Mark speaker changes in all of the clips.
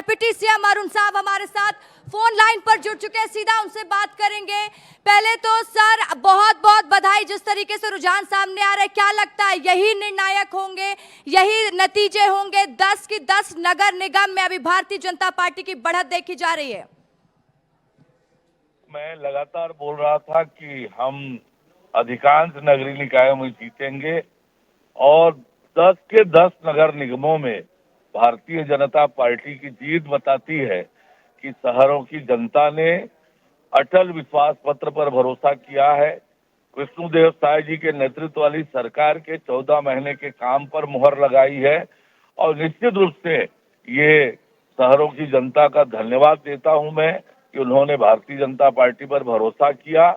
Speaker 1: Deputy CM Arun साहब हमारे साथ फोन लाइन पर जुड़ चुके हैं, सीधा उनसे बात करेंगे। पहले तो सर बहुत बहुत बधाई, जिस तरीके से रुझान सामने आ रहा है, क्या लगता है यही निर्णायक होंगे, यही नतीजे होंगे? 10 की 10 नगर निगम में अभी भारतीय जनता पार्टी की बढ़त देखी जा रही है।
Speaker 2: मैं लगातार बोल रहा था कि हम अधिकांश नगरीय निकायों में जीतेंगे और 10 के 10 नगर निगमों में भारतीय जनता पार्टी की जीत बताती है कि शहरों की जनता ने अटल विश्वास पत्र पर भरोसा किया है। विष्णुदेव साय जी के नेतृत्व वाली सरकार के 14 महीने के काम पर मुहर लगाई है और निश्चित रूप से ये शहरों की जनता का धन्यवाद देता हूं मैं कि उन्होंने भारतीय जनता पार्टी पर भरोसा किया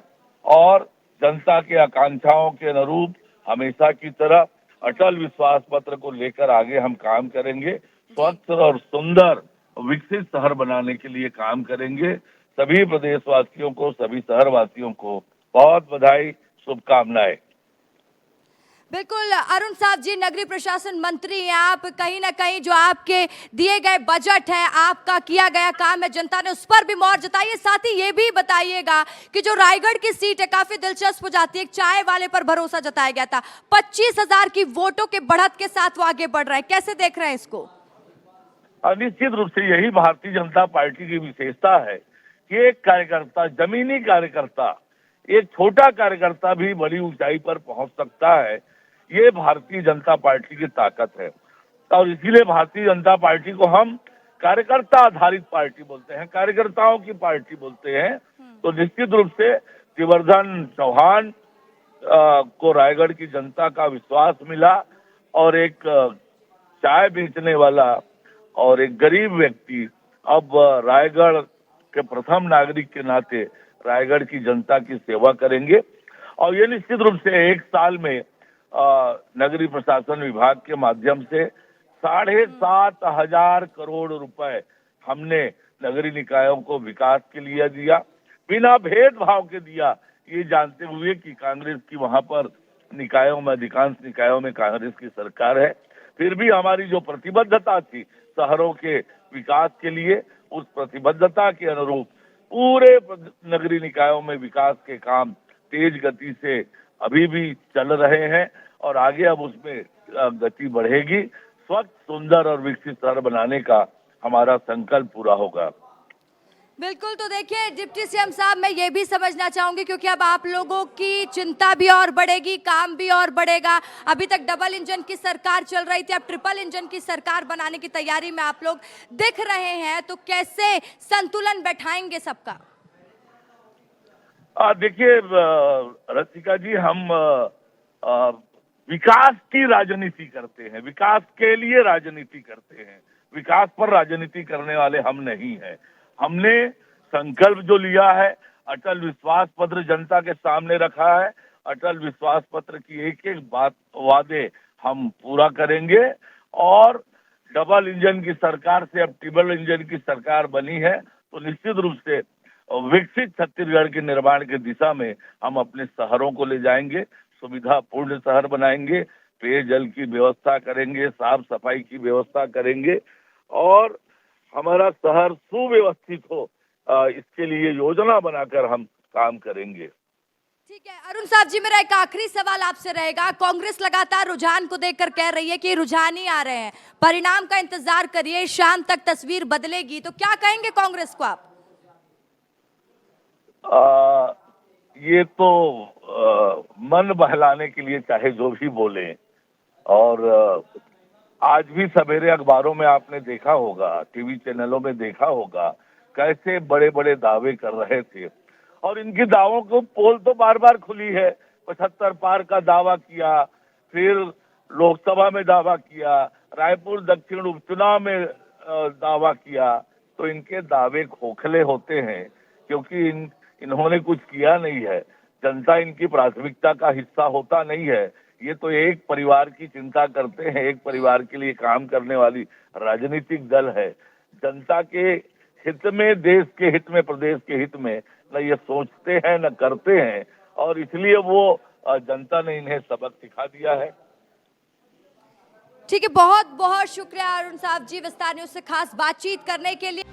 Speaker 2: और जनता के आकांक्षाओं के अनुरूप हमेशा की तरह अटल विश्वास पत्र को लेकर आगे हम काम करेंगे। स्वच्छ और सुंदर विकसित शहर बनाने के लिए काम करेंगे। सभी प्रदेशवासियों को, सभी शहरवासियों को बहुत बधाई, शुभकामनाएं।
Speaker 1: बिल्कुल अरुण साहब जी, नगरीय प्रशासन मंत्री हैं आप, कहीं ना कहीं जो आपके दिए गए बजट है, आपका किया गया काम है, जनता ने उस पर भी मोहर जताई है। साथ ही ये भी बताइएगा कि जो रायगढ़ की सीट है काफी दिलचस्प हो जाती है, एक चाय वाले पर भरोसा जताया गया था, 25,000 की वोटों के बढ़त के साथ वो आगे बढ़ रहा है, कैसे देख रहे हैं इसको?
Speaker 2: निश्चित रूप से यही भारतीय जनता पार्टी की विशेषता है कि एक कार्यकर्ता, जमीनी कार्यकर्ता, एक छोटा कार्यकर्ता भी बड़ी ऊंचाई पर पहुंच सकता है। ये भारतीय जनता पार्टी की ताकत है और इसीलिए भारतीय जनता पार्टी को हम कार्यकर्ता आधारित पार्टी बोलते हैं, कार्यकर्ताओं की पार्टी बोलते हैं। तो निश्चित रूप से त्रिवर्धन चौहान को रायगढ़ की जनता का विश्वास मिला और एक चाय बेचने वाला और एक गरीब व्यक्ति अब रायगढ़ के प्रथम नागरिक के नाते रायगढ़ की जनता की सेवा करेंगे और ये निश्चित रूप से एक साल में नगरीय प्रशासन विभाग के माध्यम से 7,500 करोड़ रुपए हमने नगरीय निकायों को विकास के लिए दिया, बिना भेदभाव के दिया, ये जानते हुए कि कांग्रेस की वहां पर निकायों में, अधिकांश निकायों में कांग्रेस की सरकार है। फिर भी हमारी जो प्रतिबद्धता थी शहरों के विकास के लिए, उस प्रतिबद्धता के अनुरूप पूरे नगरीय निकायों में विकास के काम तेज गति से अभी भी चल रहे हैं और आगे अब उसमें गति बढ़ेगी। स्वच्छ, सुंदर और विकसित शहर बनाने का हमारा संकल्प पूरा होगा।
Speaker 1: बिल्कुल, तो देखिए डिप्टी सीएम साहब, मैं ये भी समझना चाहूंगी क्योंकि अब आप लोगों की चिंता भी और बढ़ेगी, काम भी और बढ़ेगा। अभी तक डबल इंजन की सरकार चल रही थी, अब ट्रिपल इंजन की सरकार बनाने की तैयारी में आप लोग दिख रहे हैं, तो कैसे संतुलन बैठाएंगे सबका?
Speaker 2: देखिए रसिका जी, हम विकास की राजनीति करते हैं, विकास के लिए राजनीति करते हैं, विकास पर राजनीति करने वाले हम नहीं हैं। हमने संकल्प जो लिया है, अटल विश्वास पत्र जनता के सामने रखा है, अटल विश्वास पत्र की एक एक बात, वादे हम पूरा करेंगे और डबल इंजन की सरकार से अब ट्रिपल इंजन की सरकार बनी है तो निश्चित रूप से विकसित छत्तीसगढ़ के निर्माण की दिशा में हम अपने शहरों को ले जाएंगे, सुविधापूर्ण शहर बनाएंगे, पेयजल की व्यवस्था करेंगे, साफ सफाई की व्यवस्था करेंगे और हमारा शहर सुव्यवस्थित हो, इसके लिए योजना बनाकर हम काम करेंगे।
Speaker 1: ठीक है अरुण साहब जी, मेरा एक आखिरी सवाल आपसे रहेगा। कांग्रेस लगातार रुझान को देखकर कह रही है कि रुझान ही आ रहे हैं, परिणाम का इंतजार करिए, शाम तक तस्वीर बदलेगी, तो क्या कहेंगे कांग्रेस को आप?
Speaker 2: ये तो मन बहलाने के लिए चाहे जो भी बोले और आज भी सवेरे अखबारों में आपने देखा होगा, टीवी चैनलों में देखा होगा, कैसे बड़े बड़े दावे कर रहे थे और इनके दावों को पोल तो बार बार खुली है। 75 पार का दावा किया, फिर लोकसभा में दावा किया, रायपुर दक्षिण उपचुनाव में दावा किया, तो इनके दावे खोखले होते हैं क्योंकि इन्होंने कुछ किया नहीं है। जनता इनकी प्राथमिकता का हिस्सा होता नहीं है। ये तो एक परिवार की चिंता करते हैं, एक परिवार के लिए काम करने वाली राजनीतिक दल है। जनता के हित में, देश के हित में, प्रदेश के हित में न ये सोचते हैं न करते हैं और इसलिए वो जनता ने इन्हें सबक सिखा दिया है।
Speaker 1: ठीक है, बहुत बहुत शुक्रिया अरुण साहब जी विस्तार न्यूज से खास बातचीत करने के लिए।